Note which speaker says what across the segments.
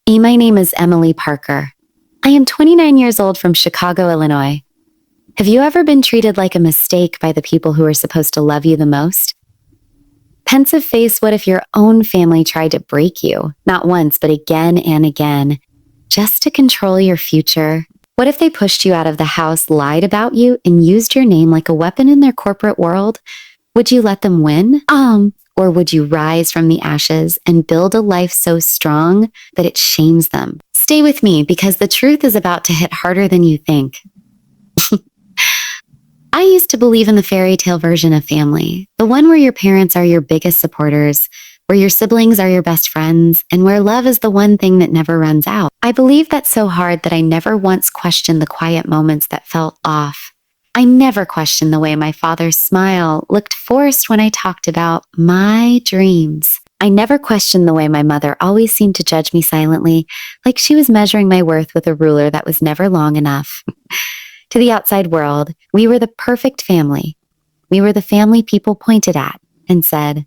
Speaker 1: My name is Emily Parker. I am 29 years old from Chicago, Illinois. Have you ever been treated like a mistake by the people who are supposed to love you the most? Pensive face, what if your own family tried to break you, not once, but again and again, just to control your future? What if they pushed you out of the house, lied about you, and used your name like a weapon in their corporate world? Would you let them win? Or would you rise from the ashes and build a life so strong that it shames them? Stay with me because the truth is about to hit harder than you think. I used to believe in the fairy tale version of family, the one where your parents are your biggest supporters, where your siblings are your best friends, and where love is the one thing that never runs out. I believed that so hard that I never once questioned the quiet moments that felt off. I never questioned the way my father's smile looked forced when I talked about my dreams. I never questioned the way my mother always seemed to judge me silently, like she was measuring my worth with a ruler that was never long enough. To the outside world, we were the perfect family. We were the family people pointed at and said,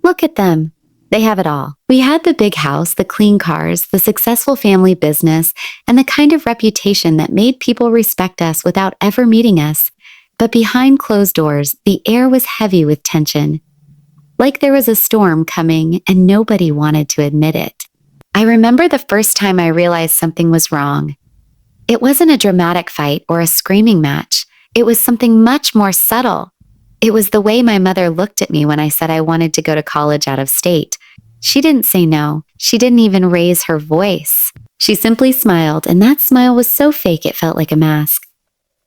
Speaker 1: "Look at them. They have it all." We had the big house, the clean cars, the successful family business, and the kind of reputation that made people respect us without ever meeting us. But behind closed doors, the air was heavy with tension. Like there was a storm coming and nobody wanted to admit it. I remember the first time I realized something was wrong. It wasn't a dramatic fight or a screaming match. It was something much more subtle. It was the way my mother looked at me when I said I wanted to go to college out of state. She didn't say no. She didn't even raise her voice. She simply smiled, and that smile was so fake it felt like a mask.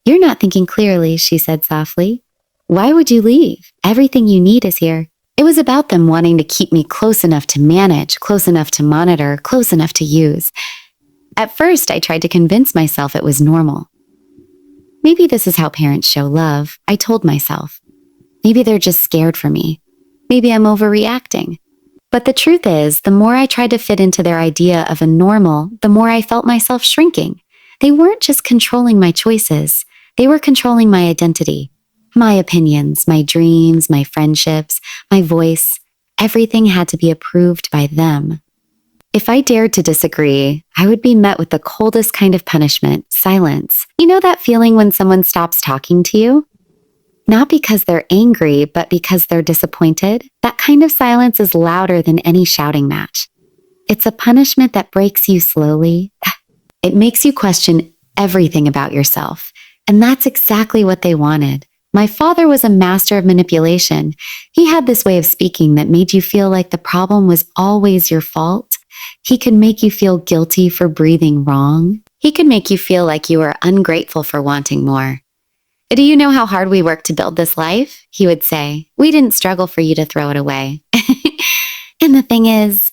Speaker 1: "You're not thinking clearly," she said softly. "Why would you leave? Everything you need is here." It was about them wanting to keep me close enough to manage, close enough to monitor, close enough to use. At first, I tried to convince myself it was normal. Maybe this is how parents show love, I told myself. Maybe they're just scared for me. Maybe I'm overreacting. But the truth is, the more I tried to fit into their idea of a normal, the more I felt myself shrinking. They weren't just controlling my choices. They were controlling my identity, my opinions, my dreams, my friendships, my voice. Everything had to be approved by them. If I dared to disagree, I would be met with the coldest kind of punishment, silence. You know that feeling when someone stops talking to you? Not because they're angry, but because they're disappointed. That kind of silence is louder than any shouting match. It's a punishment that breaks you slowly. It makes you question everything about yourself. And that's exactly what they wanted. My father was a master of manipulation. He had this way of speaking that made you feel like the problem was always your fault. He could make you feel guilty for breathing wrong. He could make you feel like you were ungrateful for wanting more. "Do you know how hard we worked to build this life?" he would say. "We didn't struggle for you to throw it away." And the thing is,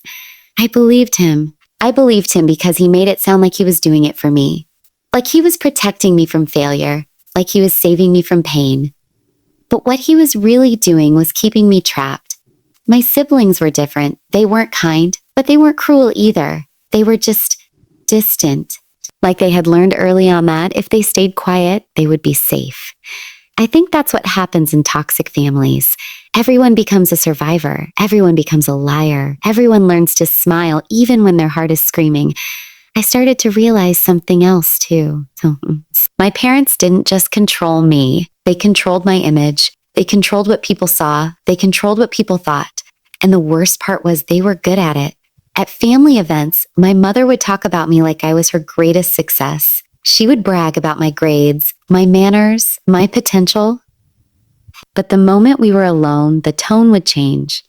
Speaker 1: I believed him. I believed him because he made it sound like he was doing it for me. Like he was protecting me from failure. Like he was saving me from pain. But what he was really doing was keeping me trapped. My siblings were different. They weren't kind, but they weren't cruel either. They were just distant. Like they had learned early on that if they stayed quiet, they would be safe. I think that's what happens in toxic families. Everyone becomes a survivor. Everyone becomes a liar. Everyone learns to smile even when their heart is screaming. I started to realize something else too. My parents didn't just control me. They controlled my image. They controlled what people saw. They controlled what people thought. And the worst part was they were good at it. At family events, my mother would talk about me like I was her greatest success. She would brag about my grades, my manners, my potential. But the moment we were alone, the tone would change.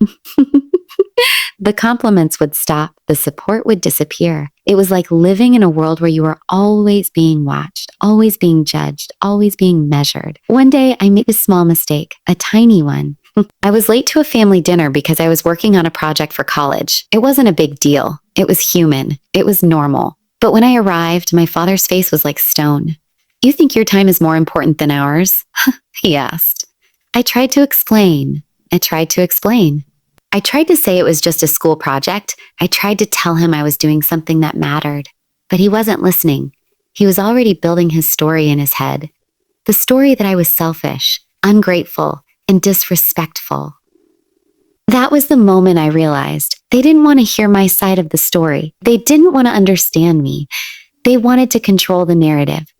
Speaker 1: The compliments would stop. The support would disappear. It was like living in a world where you were always being watched, always being judged, always being measured. One day, I made a small mistake, a tiny one. I was late to a family dinner because I was working on a project for college. It wasn't a big deal. It was human. It was normal. But when I arrived, my father's face was like stone. "You think your time is more important than ours?" he asked. I tried to explain. I tried to say it was just a school project. I tried to tell him I was doing something that mattered. But he wasn't listening. He was already building his story in his head. The story that I was selfish, ungrateful, and disrespectful. That was the moment I realized They didn't want to hear my side of the story. They didn't want to understand me. They wanted to control the narrative.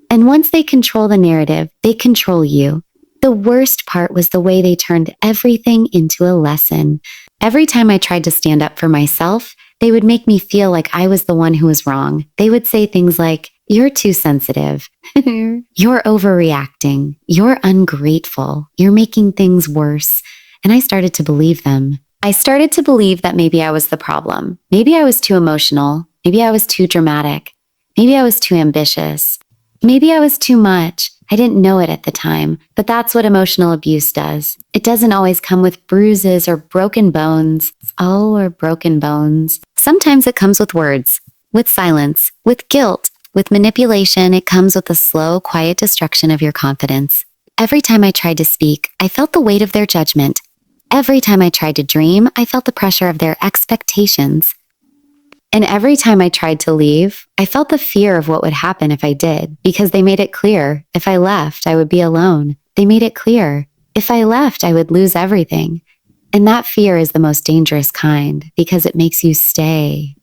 Speaker 1: And once they control the narrative, they control you. The worst part was the way they turned everything into a lesson. Every time I tried to stand up for myself, they would make me feel like I was the one who was wrong. They would say things like, "You're too sensitive. You're overreacting. You're ungrateful. You're making things worse." And I started to believe them. I started to believe that maybe I was the problem. Maybe I was too emotional. Maybe I was too dramatic. Maybe I was too ambitious. Maybe I was too much. I didn't know it at the time, but that's what emotional abuse does. It doesn't always come with bruises or broken bones. Oh, or broken bones. Sometimes it comes with words, with silence, with guilt, with manipulation. It comes with a slow, quiet destruction of your confidence. Every time I tried to speak, I felt the weight of their judgment. Every time I tried to dream, I felt the pressure of their expectations. And every time I tried to leave, I felt the fear of what would happen if I did, because they made it clear if I left, I would be alone. They made it clear if I left, I would lose everything. And that fear is the most dangerous kind because it makes you stay.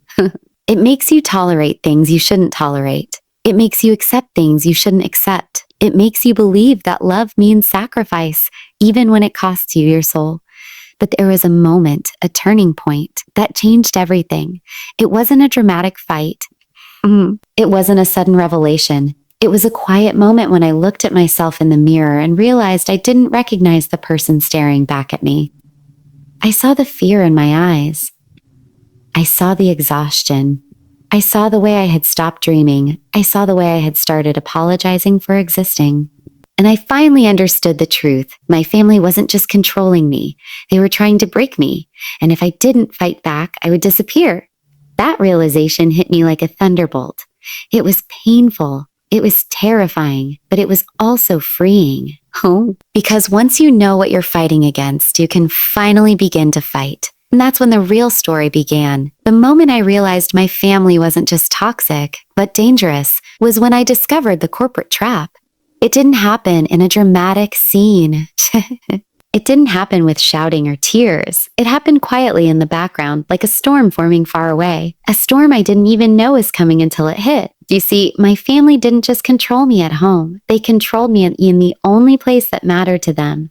Speaker 1: It makes you tolerate things you shouldn't tolerate. It makes you accept things you shouldn't accept. It makes you believe that love means sacrifice, even when it costs you your soul. But there was a moment, a turning point, that changed everything. It wasn't a dramatic fight. It wasn't a sudden revelation. It was a quiet moment when I looked at myself in the mirror and realized I didn't recognize the person staring back at me. I saw the fear in my eyes. I saw the exhaustion. I saw the way I had stopped dreaming. I saw the way I had started apologizing for existing. And I finally understood the truth. My family wasn't just controlling me. They were trying to break me. And if I didn't fight back, I would disappear. That realization hit me like a thunderbolt. It was painful. It was terrifying, but it was also freeing. Oh, because once you know what you're fighting against, you can finally begin to fight. And that's when the real story began. The moment I realized my family wasn't just toxic, but dangerous, was when I discovered the corporate trap. It didn't happen in a dramatic scene. It didn't happen with shouting or tears. It happened quietly in the background, like a storm forming far away. A storm I didn't even know was coming until it hit. You see, my family didn't just control me at home. They controlled me in the only place that mattered to them.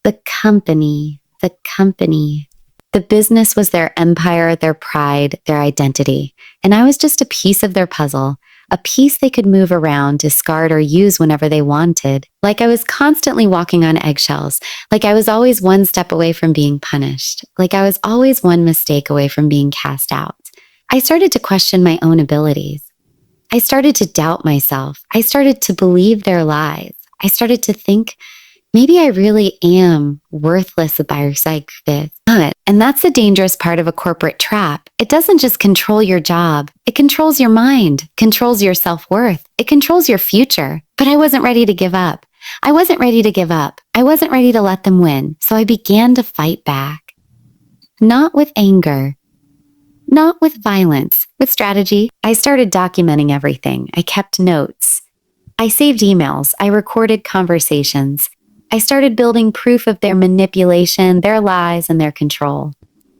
Speaker 1: The company. The company. The business was their empire, their pride, their identity. And I was just a piece of their puzzle. A piece they could move around, discard, or use whenever they wanted. Like I was constantly walking on eggshells. Like I was always one step away from being punished. Like I was always one mistake away from being cast out. I started to question my own abilities. I started to doubt myself. I started to believe their lies. I started to think, maybe I really am worthless by psych. And that's the dangerous part of a corporate trap. It doesn't just control your job. It controls your mind, controls your self-worth. It controls your future. But I wasn't ready to give up. I wasn't ready to give up. I wasn't ready to let them win. So I began to fight back. Not with anger. Not with violence. With strategy. I started documenting everything. I kept notes. I saved emails. I recorded conversations. I started building proof of their manipulation, their lies, and their control.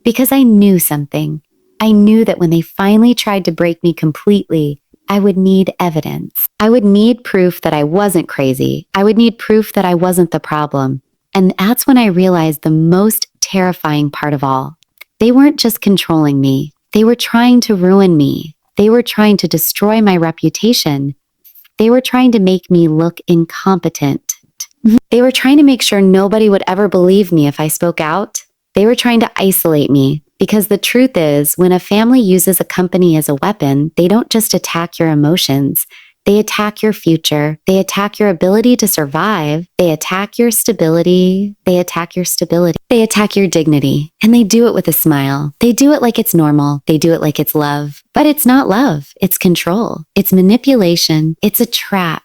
Speaker 1: Because I knew something. I knew that when they finally tried to break me completely, I would need evidence. I would need proof that I wasn't crazy. I would need proof that I wasn't the problem. And that's when I realized the most terrifying part of all. They weren't just controlling me. They were trying to ruin me. They were trying to destroy my reputation. They were trying to make me look incompetent. They were trying to make sure nobody would ever believe me if I spoke out. They were trying to isolate me. Because the truth is, when a family uses a company as a weapon, they don't just attack your emotions. They attack your future. They attack your ability to survive. They attack your stability. They attack your stability. They attack your dignity. And they do it with a smile. They do it like it's normal. They do it like it's love. But it's not love. It's control. It's manipulation. It's a trap.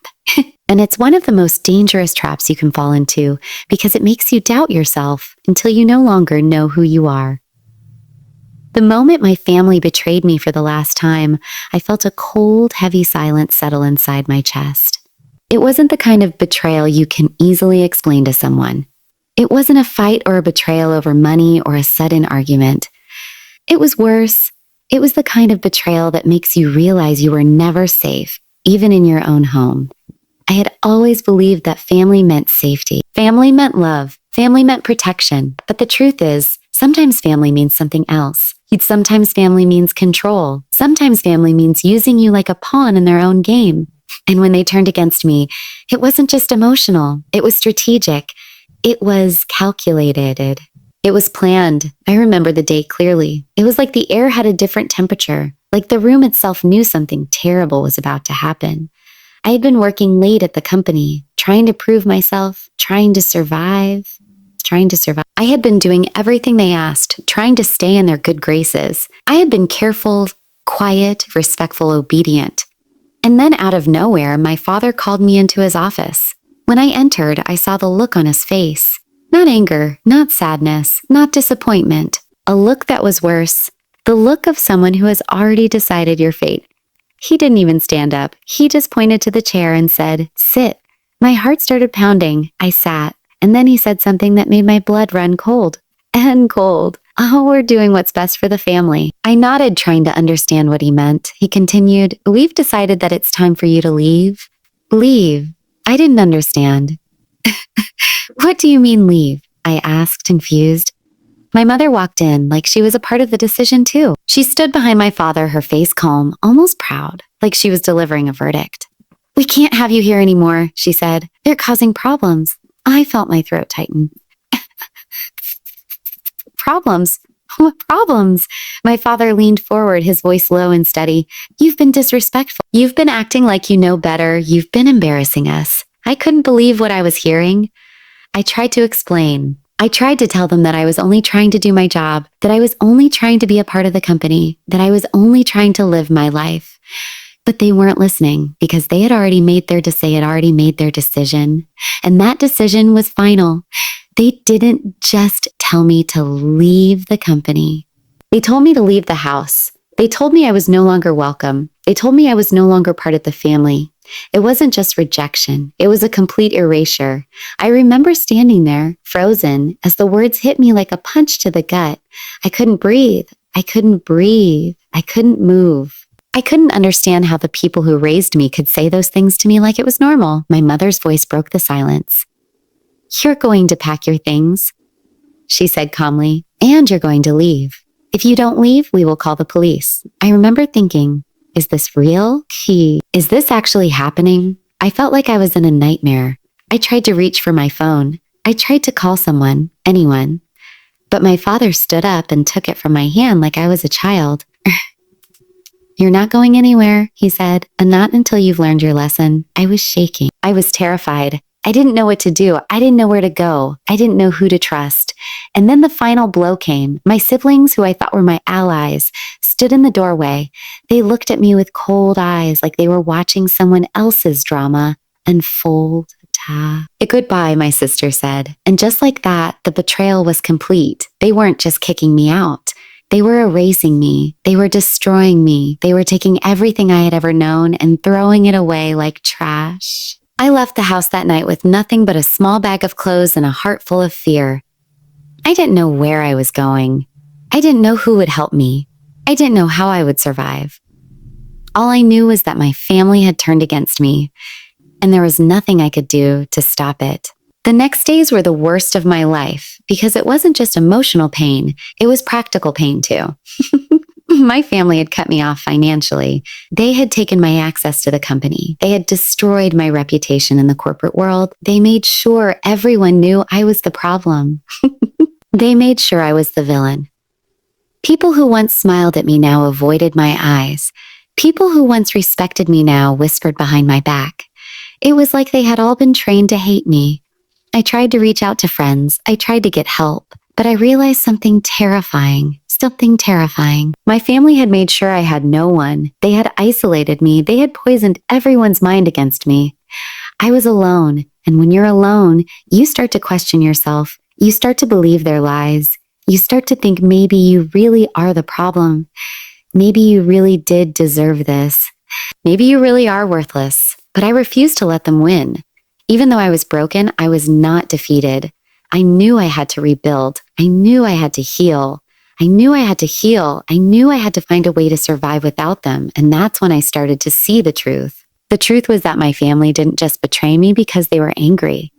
Speaker 1: And it's one of the most dangerous traps you can fall into because it makes you doubt yourself until you no longer know who you are. The moment my family betrayed me for the last time, I felt a cold, heavy silence settle inside my chest. It wasn't the kind of betrayal you can easily explain to someone. It wasn't a fight or a betrayal over money or a sudden argument. It was worse. It was the kind of betrayal that makes you realize you were never safe, even in your own home. I had always believed that family meant safety. Family meant love. Family meant protection. But the truth is, sometimes family means something else. Sometimes family means control. Sometimes family means using you like a pawn in their own game. And when they turned against me, it wasn't just emotional. It was strategic. It was calculated. It was planned. I remember the day clearly. It was like the air had a different temperature, like the room itself knew something terrible was about to happen. I had been working late at the company, trying to prove myself, trying to survive. I had been doing everything they asked, trying to stay in their good graces. I had been careful, quiet, respectful, obedient. And then out of nowhere, my father called me into his office. When I entered, I saw the look on his face. Not anger, not sadness, not disappointment. A look that was worse. The look of someone who has already decided your fate. He didn't even stand up. He just pointed to the chair and said, "Sit." My heart started pounding. I sat. And then he said something that made my blood run cold. And cold. Oh, we're doing what's best for the family. I nodded, trying to understand what he meant. He continued, "We've decided that it's time for you to leave." Leave? I didn't understand. "What do you mean leave?" I asked, confused. My mother walked in like she was a part of the decision too. She stood behind my father, her face calm, almost proud, like she was delivering a verdict. "We can't have you here anymore," she said. "They're causing problems." I felt my throat tighten. Problems? What problems? My father leaned forward, his voice low and steady. "You've been disrespectful. You've been acting like you know better. You've been embarrassing us." I couldn't believe what I was hearing. I tried to explain. I tried to tell them that I was only trying to do my job, that I was only trying to be a part of the company, that I was only trying to live my life. But they weren't listening because they had already made their decision. And that decision was final. They didn't just tell me to leave the company. They told me to leave the house. They told me I was no longer welcome. They told me I was no longer part of the family. It wasn't just rejection. It was a complete erasure. I remember standing there, frozen, as the words hit me like a punch to the gut. I couldn't breathe. I couldn't breathe. I couldn't move. I couldn't understand how the people who raised me could say those things to me like it was normal. My mother's voice broke the silence. "You're going to pack your things," she said calmly, "and you're going to leave. If you don't leave, we will call the police." I remember thinking, is this real? Is this actually happening? I felt like I was in a nightmare. I tried to reach for my phone. I tried to call someone, anyone. But my father stood up and took it from my hand like I was a child. "You're not going anywhere," he said, "and not until you've learned your lesson." I was shaking. I was terrified. I didn't know what to do. I didn't know where to go. I didn't know who to trust. And then the final blow came. My siblings, who I thought were my allies, stood in the doorway. They looked at me with cold eyes like they were watching someone else's drama unfold. "Goodbye," my sister said. And just like that, the betrayal was complete. They weren't just kicking me out. They were erasing me. They were destroying me. They were taking everything I had ever known and throwing it away like trash. I left the house that night with nothing but a small bag of clothes and a heart full of fear. I didn't know where I was going. I didn't know who would help me. I didn't know how I would survive. All I knew was that my family had turned against me, and there was nothing I could do to stop it. The next days were the worst of my life because it wasn't just emotional pain, it was practical pain too. My family had cut me off financially. They had taken my access to the company. They had destroyed my reputation in the corporate world. They made sure everyone knew I was the problem. They made sure I was the villain. People who once smiled at me now avoided my eyes. People who once respected me now whispered behind my back. It was like they had all been trained to hate me. I tried to reach out to friends. I tried to get help. But I realized something terrifying. My family had made sure I had no one. They had isolated me. They had poisoned everyone's mind against me. I was alone. And when you're alone, you start to question yourself. You start to believe their lies. You start to think maybe you really are the problem. Maybe you really did deserve this. Maybe you really are worthless. But I refused to let them win. Even though I was broken, I was not defeated. I knew I had to rebuild. I knew I had to heal. I knew I had to heal. I knew I had to find a way to survive without them. And that's when I started to see the truth. The truth was that my family didn't just betray me because they were angry.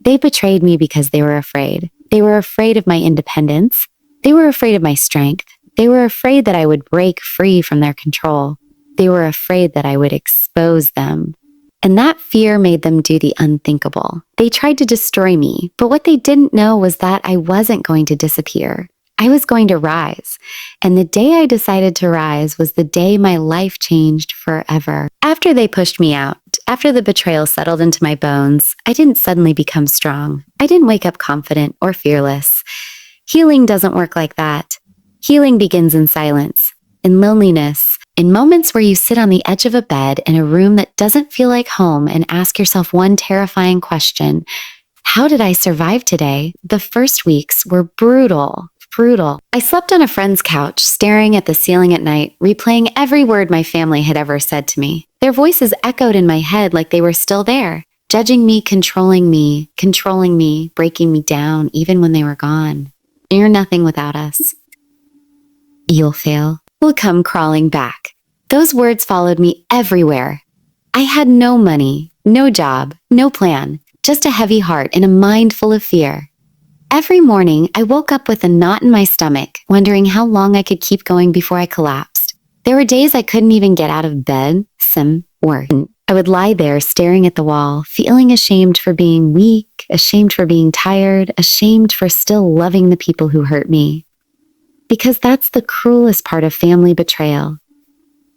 Speaker 1: They betrayed me because they were afraid. They were afraid of my independence. They were afraid of my strength. They were afraid that I would break free from their control. They were afraid that I would expose them. And that fear made them do the unthinkable. They tried to destroy me, but what they didn't know was that I wasn't going to disappear. I was going to rise. And the day I decided to rise was the day my life changed forever. After they pushed me out, after the betrayal settled into my bones, I didn't suddenly become strong. I didn't wake up confident or fearless. Healing doesn't work like that. Healing begins in silence, in loneliness, in moments where you sit on the edge of a bed in a room that doesn't feel like home and ask yourself one terrifying question. How did I survive today? The first weeks were brutal. I slept on a friend's couch, staring at the ceiling at night, replaying every word my family had ever said to me. Their voices echoed in my head like they were still there, judging me, controlling me, breaking me down, even when they were gone. You're nothing without us. You'll fail. We'll come crawling back. Those words followed me everywhere. I had no money, no job, no plan, just a heavy heart and a mind full of fear. Every morning, I woke up with a knot in my stomach, wondering how long I could keep going before I collapsed. There were days I couldn't even get out of bed, or I would lie there staring at the wall, feeling ashamed for being weak, ashamed for being tired, ashamed for still loving the people who hurt me. Because that's the cruelest part of family betrayal.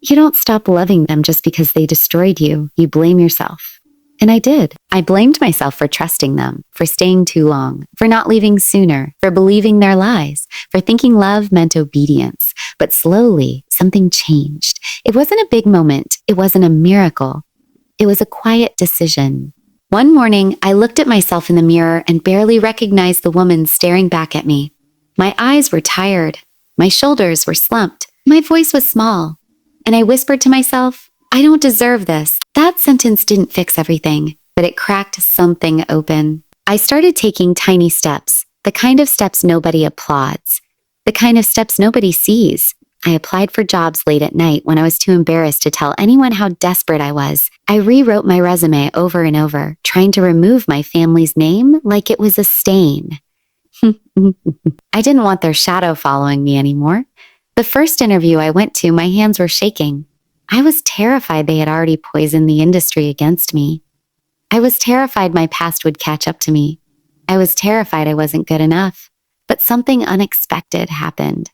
Speaker 1: You don't stop loving them just because they destroyed you. You blame yourself. And I did. I blamed myself for trusting them, for staying too long, for not leaving sooner, for believing their lies, for thinking love meant obedience. But slowly, something changed. It wasn't a big moment. It wasn't a miracle. It was a quiet decision. One morning, I looked at myself in the mirror and barely recognized the woman staring back at me. My eyes were tired. My shoulders were slumped. My voice was small. And I whispered to myself, I don't deserve this. That sentence didn't fix everything, but it cracked something open. I started taking tiny steps, the kind of steps nobody applauds, the kind of steps nobody sees. I applied for jobs late at night when I was too embarrassed to tell anyone how desperate I was. I rewrote my resume over and over, trying to remove my family's name like it was a stain. I didn't want their shadow following me anymore. The first interview I went to, my hands were shaking. I was terrified they had already poisoned the industry against me. I was terrified my past would catch up to me. I was terrified I wasn't good enough. But something unexpected happened.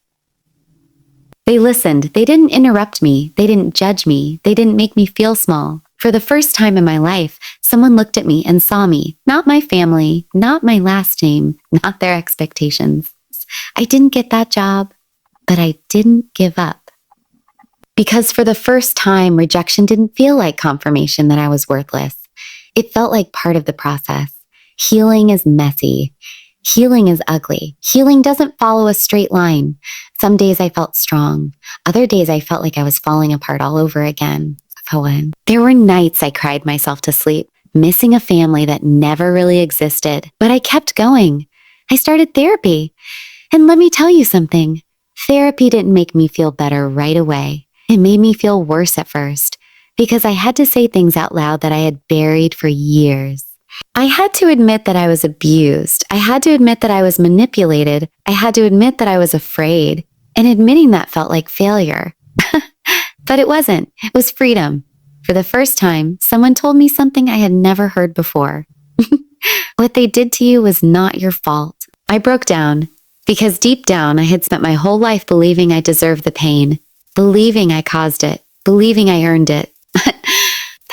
Speaker 1: They listened. They didn't interrupt me. They didn't judge me. They didn't make me feel small. For the first time in my life, someone looked at me and saw me. Not my family, not my last name, not their expectations. I didn't get that job, but I didn't give up. Because for the first time, rejection didn't feel like confirmation that I was worthless. It felt like part of the process. Healing is messy. Healing is ugly. Healing doesn't follow a straight line. Some days I felt strong. Other days I felt like I was falling apart all over again. There were nights I cried myself to sleep, missing a family that never really existed. But I kept going. I started therapy. And let me tell you something. Therapy didn't make me feel better right away. It made me feel worse at first because I had to say things out loud that I had buried for years. I had to admit that I was abused. I had to admit that I was manipulated. I had to admit that I was afraid. And admitting that felt like failure. But it wasn't. It was freedom. For the first time, someone told me something I had never heard before. What they did to you was not your fault. I broke down because deep down I had spent my whole life believing I deserved the pain, believing I caused it, believing I earned it. But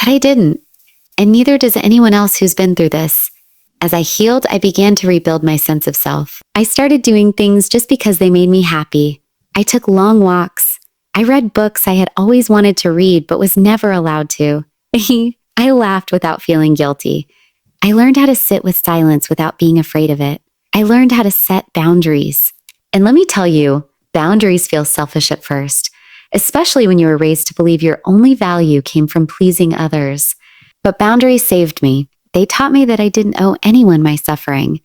Speaker 1: I didn't. And neither does anyone else who's been through this. As I healed, I began to rebuild my sense of self. I started doing things just because they made me happy. I took long walks. I read books I had always wanted to read but was never allowed to. I laughed without feeling guilty. I learned how to sit with silence without being afraid of it. I learned how to set boundaries. And let me tell you, boundaries feel selfish at first, especially when you were raised to believe your only value came from pleasing others. But boundaries saved me. They taught me that I didn't owe anyone my suffering.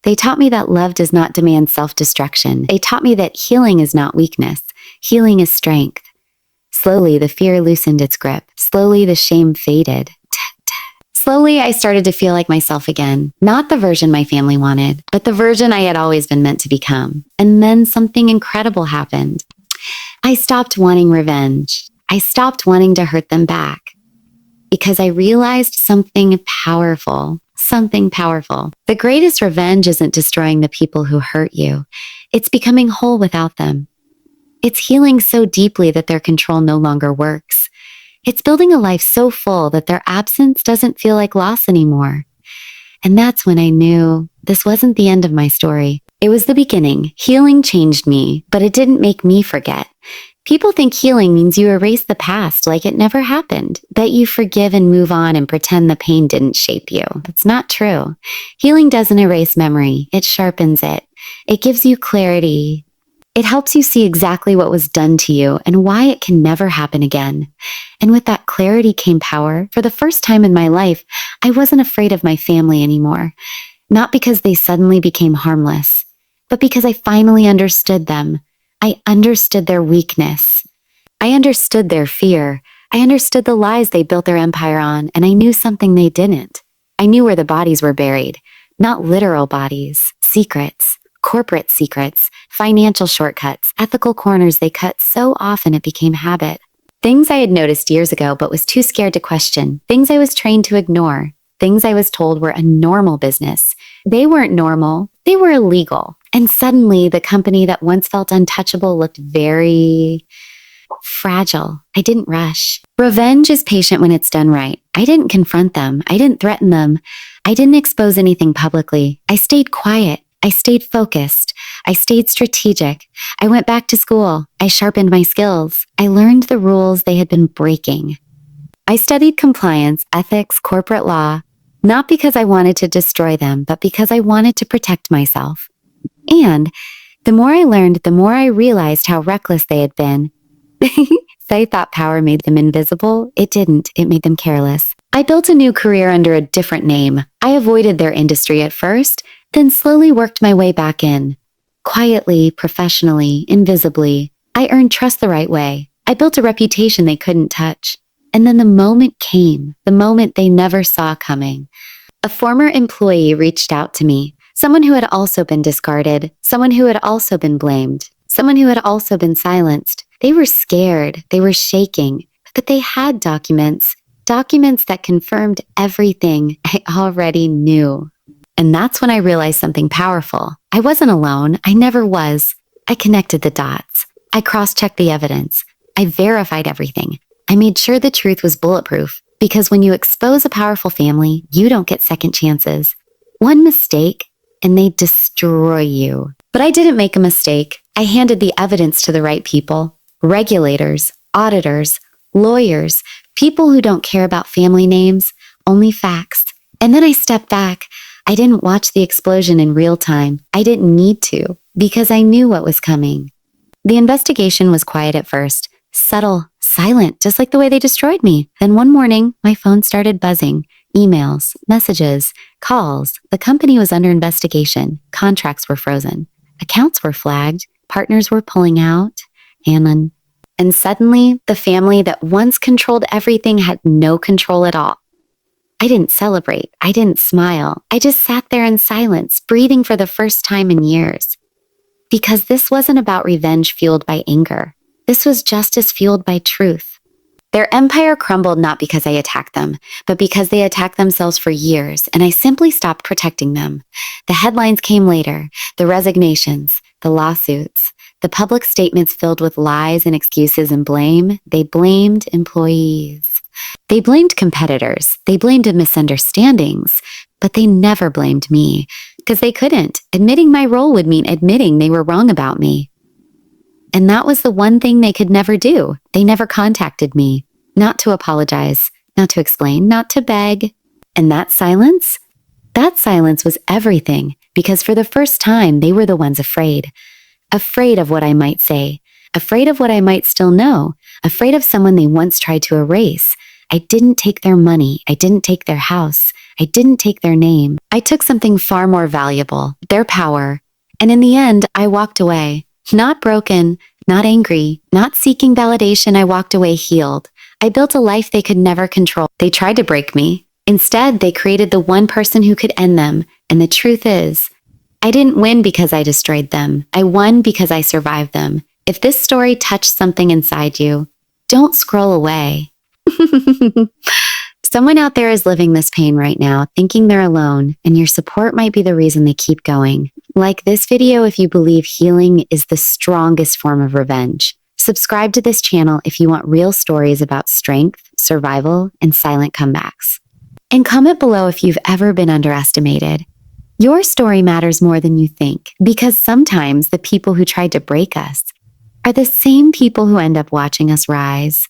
Speaker 1: They taught me that love does not demand self-destruction. They taught me that healing is not weakness. Healing is strength. Slowly, the fear loosened its grip. Slowly, the shame faded. Slowly, I started to feel like myself again. Not the version my family wanted, but the version I had always been meant to become. And then something incredible happened. I stopped wanting revenge. I stopped wanting to hurt them back. Because I realized something powerful. Something powerful. The greatest revenge isn't destroying the people who hurt you. It's becoming whole without them. It's healing so deeply that their control no longer works. It's building a life so full that their absence doesn't feel like loss anymore. And that's when I knew this wasn't the end of my story. It was the beginning. Healing changed me, but it didn't make me forget. People think healing means you erase the past like it never happened, that you forgive and move on and pretend the pain didn't shape you. That's not true. Healing doesn't erase memory. It sharpens it. It gives you clarity. It helps you see exactly what was done to you and why it can never happen again. And with that clarity came power. For the first time in my life, I wasn't afraid of my family anymore. Not because they suddenly became harmless, but because I finally understood them. I understood their weakness. I understood their fear. I understood the lies they built their empire on, and I knew something they didn't. I knew where the bodies were buried. Not literal bodies, secrets. Corporate secrets, financial shortcuts, ethical corners they cut so often it became habit. Things I had noticed years ago but was too scared to question. Things I was trained to ignore. Things I was told were a normal business. They weren't normal. They were illegal. And suddenly, the company that once felt untouchable looked very fragile. I didn't rush. Revenge is patient when it's done right. I didn't confront them. I didn't threaten them. I didn't expose anything publicly. I stayed quiet. I stayed focused. I stayed strategic. I went back to school. I sharpened my skills. I learned the rules they had been breaking. I studied compliance, ethics, corporate law, not because I wanted to destroy them, but because I wanted to protect myself. And the more I learned, the more I realized how reckless they had been. They thought power made them invisible. It didn't. It made them careless. I built a new career under a different name. I avoided their industry at first, then slowly worked my way back in. Quietly, professionally, invisibly, I earned trust the right way. I built a reputation they couldn't touch. And then the moment came, the moment they never saw coming. A former employee reached out to me, someone who had also been discarded, someone who had also been blamed, someone who had also been silenced. They were scared, they were shaking, but they had documents that confirmed everything I already knew. And that's when I realized something powerful. I wasn't alone. I never was. I connected the dots. I cross-checked the evidence. I verified everything. I made sure the truth was bulletproof. Because when you expose a powerful family, you don't get second chances. One mistake, and they destroy you. But I didn't make a mistake. I handed the evidence to the right people. Regulators, auditors, lawyers, people who don't care about family names, only facts. And then I stepped back. I didn't watch the explosion in real time. I didn't need to, because I knew what was coming. The investigation was quiet at first, subtle, silent, just like the way they destroyed me. Then one morning, my phone started buzzing. Emails, messages, calls. The company was under investigation. Contracts were frozen. Accounts were flagged. Partners were pulling out. And suddenly, the family that once controlled everything had no control at all. I didn't celebrate. I didn't smile. I just sat there in silence, breathing for the first time in years. Because this wasn't about revenge fueled by anger. This was justice fueled by truth. Their empire crumbled not because I attacked them, but because they attacked themselves for years, and I simply stopped protecting them. The headlines came later, the resignations, the lawsuits, the public statements filled with lies and excuses and blame. They blamed employees. They blamed competitors. They blamed misunderstandings, but they never blamed me because they couldn't. Admitting my role would mean admitting they were wrong about me. And that was the one thing they could never do. They never contacted me, not to apologize, not to explain, not to beg. And that silence was everything because for the first time, they were the ones afraid. Afraid of what I might say, afraid of what I might still know, afraid of someone they once tried to erase. I didn't take their money. I didn't take their house. I didn't take their name. I took something far more valuable, their power. And in the end, I walked away. Not broken, not angry, not seeking validation. I walked away healed. I built a life they could never control. They tried to break me. Instead, they created the one person who could end them. And the truth is, I didn't win because I destroyed them. I won because I survived them. If this story touched something inside you, don't scroll away. Someone out there is living this pain right now, thinking they're alone, and your support might be the reason they keep going. Like this video if you believe healing is the strongest form of revenge. Subscribe to this channel if you want real stories about strength, survival, and silent comebacks. And comment below if you've ever been underestimated. Your story matters more than you think, because sometimes the people who tried to break us are the same people who end up watching us rise.